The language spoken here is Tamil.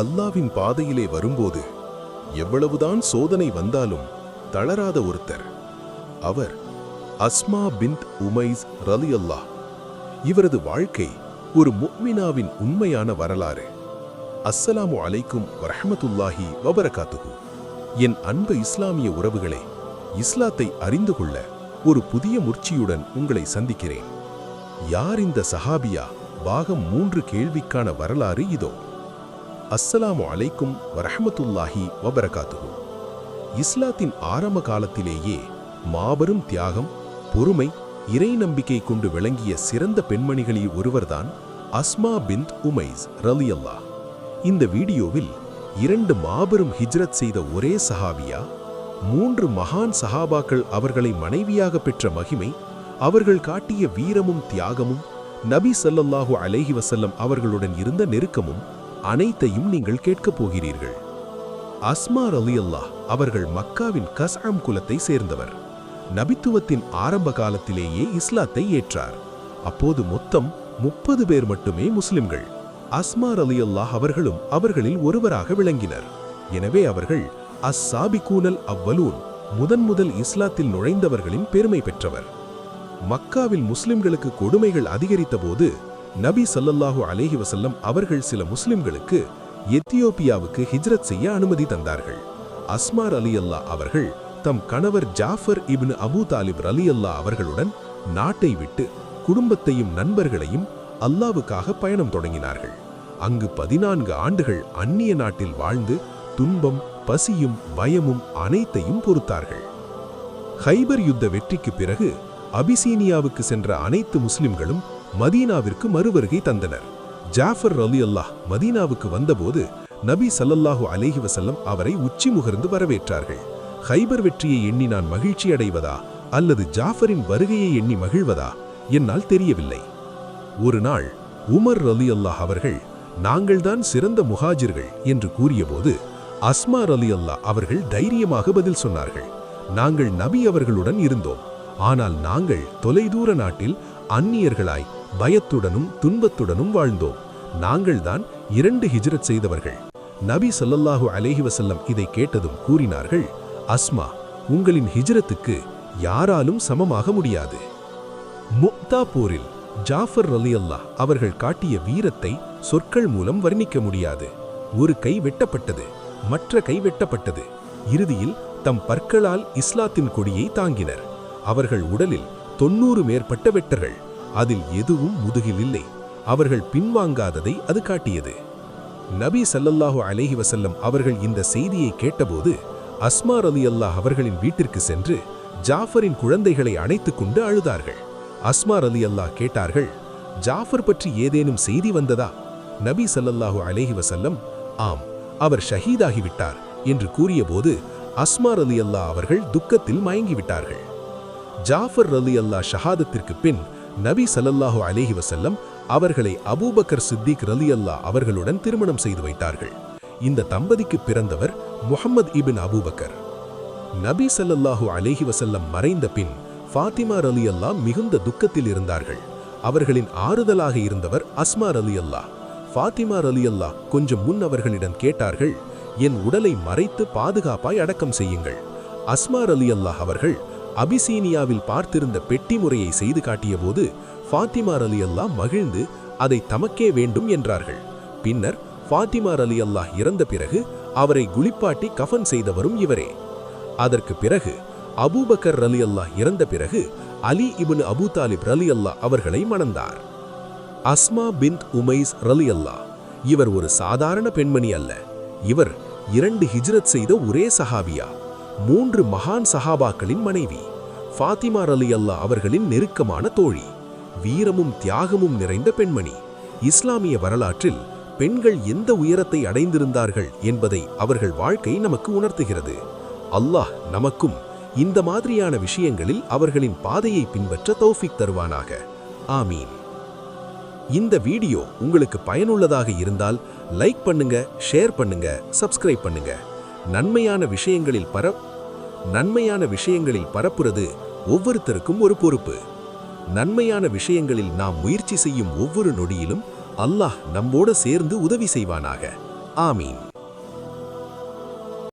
அல்லாவின் பாதையிலே வரும்போது எவ்வளவுதான் சோதனை வந்தாலும் தளராத ஒருத்தர். அவர் அஸ்மா பின்த் உமைஸ் ரலியல்லாஹ். இவரது வாழ்க்கை ஒரு முஃமினாவின் உண்மையான வரலாறு. அஸ்ஸலாமு அலைக்கும் வரஹ்மத்துல்லாஹி வபரகாத்துஹு. என் அன்பு இஸ்லாமிய உறவுகளே, இஸ்லாத்தை அறிந்து கொள்ள ஒரு புதிய முயற்சியுடன் உங்களை சந்திக்கிறேன். யார் இந்த சஹாபியா? பாகம் 3 கேள்விக்கான வரலாறு இதோ. அஸ்ஸலாமு அலைக்கும் வரஹ்மத்துல்லாஹி வபரகாத்துஹு. இஸ்லாத்தின் ஆரம்ப காலத்திலேயே மாபெரும் தியாகம், பொறுமை, இறை நம்பிக்கை கொண்டு விளங்கிய சிறந்த பெண்மணிகளில் ஒருவர்தான் அஸ்மா பின்த் உமைஸ் ரலியல்லாஹ். இந்த வீடியோவில் 2 மாபெரும் ஹிஜ்ரத் செய்த ஒரே சஹாபியா, 3 மகான் சஹாபாக்கள் அவர்களை மனைவியாக பெற்ற மகிமை, அவர்கள் காட்டிய வீரமும் தியாகமும், நபி ஸல்லல்லாஹு அலைஹி வஸல்லம் அவர்களுடன் இருந்த நெருக்கமும் அனைத்தையும் நீங்கள் கேட்கப் போகிறீர்கள். அஸ்மா ரலியல்லாஹ் அவர்கள் மக்காவின் கஸ்அம் குலத்தை சேர்ந்தவர். நபித்துவத்தின் ஆரம்ப காலத்திலேயே இஸ்லாத்தை ஏற்றார். அப்போது மொத்தம் 30 பேர் மட்டுமே முஸ்லிம்கள். அஸ்மா ரலியல்லாஹ் அவர்களும் அவர்களில் ஒருவராக விளங்கினர். எனவே அவர்கள் அஸ்-சாபிகூனல் அவ்வலூன், முதல் இஸ்லாத்தில் நுழைந்தவர்களின் பெருமை பெற்றவர். மக்காவில் முஸ்லிம்களுக்கு கொடுமைகள் அதிகரித்த போது நபி ஸல்லல்லாஹு அலைஹி வஸல்லம் அவர்கள் சில முஸ்லிம்களுக்கு எத்தியோப்பியாவுக்கு ஹிஜ்ரத் செய்ய அனுமதி தந்தார்கள். அஸ்மா ரலியல்லாஹ் அவர்கள் தம் கணவர் ஜாஃபர் இப்னு அபூ தாலிப் ரலியல்லாஹ் அவர்களுடன் நாட்டை விட்டு குடும்பத்தையும் நண்பர்களையும் அல்லாஹ்வுக்காக பயணம் தொடங்கினார்கள். அங்கு 14 ஆண்டுகள் அந்நிய நாட்டில் வாழ்ந்து துன்பம், பசியும் பயமும் அனைத்தையும் பொறுத்தார்கள். ஹைபர் யுத்த வெற்றிக்கு பிறகு அபிசீனியாவுக்கு சென்ற அனைத்து முஸ்லிம்களும் மதீனாவிற்கு மறுவருகை தந்தனர். ஜாஃபர் ரலியல்லாஹ் மதீனாவுக்கு வந்தபோது நபி ஸல்லல்லாஹு அலைஹி வஸல்லம் அவரை உச்சி முகர்ந்து வரவேற்றார்கள். ஹைபர் வெற்றியை எண்ணி நான் மகிழ்ச்சி அடைவதா அல்லது ஜாஃபரின் வருகையை எண்ணி மகிழ்வதா என்னால் தெரியவில்லை. ஒரு நாள் உமர் ரலியல்லாஹ் அவர்கள் நாங்கள்தான் சிறந்த முஹாஜிர்கள் என்று கூறியபோது அஸ்மா ரலியல்லாஹ் அவர்கள் தைரியமாக பதில் சொன்னார்கள். நாங்கள் நபி அவர்களுடன் இருந்தோம், ஆனால் நாங்கள் தொலைதூர நாட்டில் அந்நியர்களாய் பயத்துடனும் துன்பத்துடனும் வாழ்ந்தோம். நாங்கள்தான் 2 ஹிஜ்ரத் செய்தவர்கள். நபி ஸல்லல்லாஹு அலைஹி வஸல்லம் இதை கேட்டதும் கூறினார்கள், அஸ்மா, உங்களின் ஹிஜ்ரத்துக்கு யாராலும் சமமாக முடியாது. முக்தா போரில் ஜாஃபர் ரலியல்லாஹ் அவர்கள் காட்டிய வீரத்தை சொற்கள் மூலம் வர்ணிக்க முடியாது. ஒரு கை வெட்டப்பட்டது, மற்ற கை வெட்டப்பட்டது. இறுதியில் தம் பற்களால் இஸ்லாத்தின் கொடியை தாங்கினர். அவர்கள் உடலில் 90 மேற்பட்ட வெட்டர்கள். அதில் எதுவும் முதுகில் இல்லை. அவர்கள் பின்வாங்காததை அது காட்டியது. நபி ஸல்லல்லாஹு அலைஹி வஸல்லம் அவர்கள் இந்த செய்தியை கேட்டபோது அஸ்மா ரலியல்லாஹ் அவர்களின் வீட்டிற்கு சென்று ஜாஃபரின் குழந்தைகளை அணைத்துக் கொண்டு அழுதார்கள். அஸ்மா ரலியல்லாஹ் கேட்டார்கள், ஜாஃபர் பற்றி ஏதேனும் செய்தி வந்ததா? நபி ஸல்லல்லாஹு அலைஹி வஸல்லம், ஆம், அவர் ஷஹீதாகிவிட்டார் என்று கூறியபோது அஸ்மா ரலியல்லாஹ் அவர்கள் துக்கத்தில் மயங்கிவிட்டார்கள். ஜாஃபர் ரலியல்லாஹ் ஷஹாதத்திற்கு பின் நபி ஸல்லல்லாஹு அலைஹி வஸல்லம் அவர்களை அபூபக்கர் சித்திக் ரலியல்லாஹ் அவர்களுடன் திருமணம் செய்து வைத்தார்கள். இந்த தம்பதிக்கு பிறந்தவர் முஹம்மது இப்னு அபூபக்கர். நபி ஸல்லல்லாஹு அலைஹி வஸல்லம் மறைந்த பின் ஃபாத்திமா ரலியல்லாஹ் மிகுந்த துக்கத்தில் இருந்தார்கள். அவர்களின் ஆறுதலாக இருந்தவர் அஸ்மா ரலியல்லாஹ். ஃபாத்திமா ரலியல்லாஹ் கொஞ்சம் முன் அவர்களிடம் கேட்டார்கள், என் உடலை மறைத்து பாதுகாப்பாய் அடக்கம் செய்யுங்கள். அஸ்மா ரலியல்லாஹ் அவர்கள் அபிசீனியாவில் பார்த்திருந்த பெட்டி முறையை செய்து காட்டியபோது ஃபாத்திமா ரலியல்லாஹ் மகிழ்ந்து அதை தமக்கே வேண்டும் என்றார்கள். பின்னர் ஃபாத்திமா ரலியல்லாஹ் இறந்த பிறகு அவரை குளிப்பாட்டி கஃன் செய்தவரும் இவரே. அதற்கு பிறகு அபூபக்கர் ரலியல்லாஹ் இறந்த பிறகு அலி இப்னு அபூ தாலிப் ரலியல்லாஹ் அவர்களை மணந்தார். அஸ்மா பின்த் உமைஸ் ரலியல்லாஹ் இவர் ஒரு சாதாரண பெண்மணி அல்ல. இவர் 2 ஹிஜ்ரத் செய்த ஒரே சஹாபியா, 3 மகான் சஹாபாக்களின் மனைவி, ஃபாத்திமா ரலியல்லாஹ் அவர்களின் நெருக்கமான தோழி, வீரமும் தியாகமும் நிறைந்த பெண்மணி. இஸ்லாமிய வரலாற்றில் பெண்கள் எந்த உயரத்தை அடைந்திருந்தார்கள் என்பதை அவர்கள் வாழ்க்கை நமக்கு உணர்த்துகிறது. அல்லாஹ் நமக்கும் இந்த மாதிரியான விஷயங்களில் அவர்களின் பாதையை பின்பற்ற தௌஃபீக் தருவானாக. ஆமீன். இந்த வீடியோ உங்களுக்கு பயனுள்ளதாக இருந்தால் லைக் பண்ணுங்க, ஷேர் பண்ணுங்க, சப்ஸ்கிரைப் பண்ணுங்க. நன்மையான விஷயங்களில் பரப்புறது ஒவ்வொருத்தருக்கும் ஒரு பொறுப்பு. நன்மையான விஷயங்களில் நாம் முயற்சி செய்யும் ஒவ்வொரு நொடியிலும் அல்லாஹ் நம்மோடு சேர்ந்து உதவி செய்வானாக. ஆமீன்.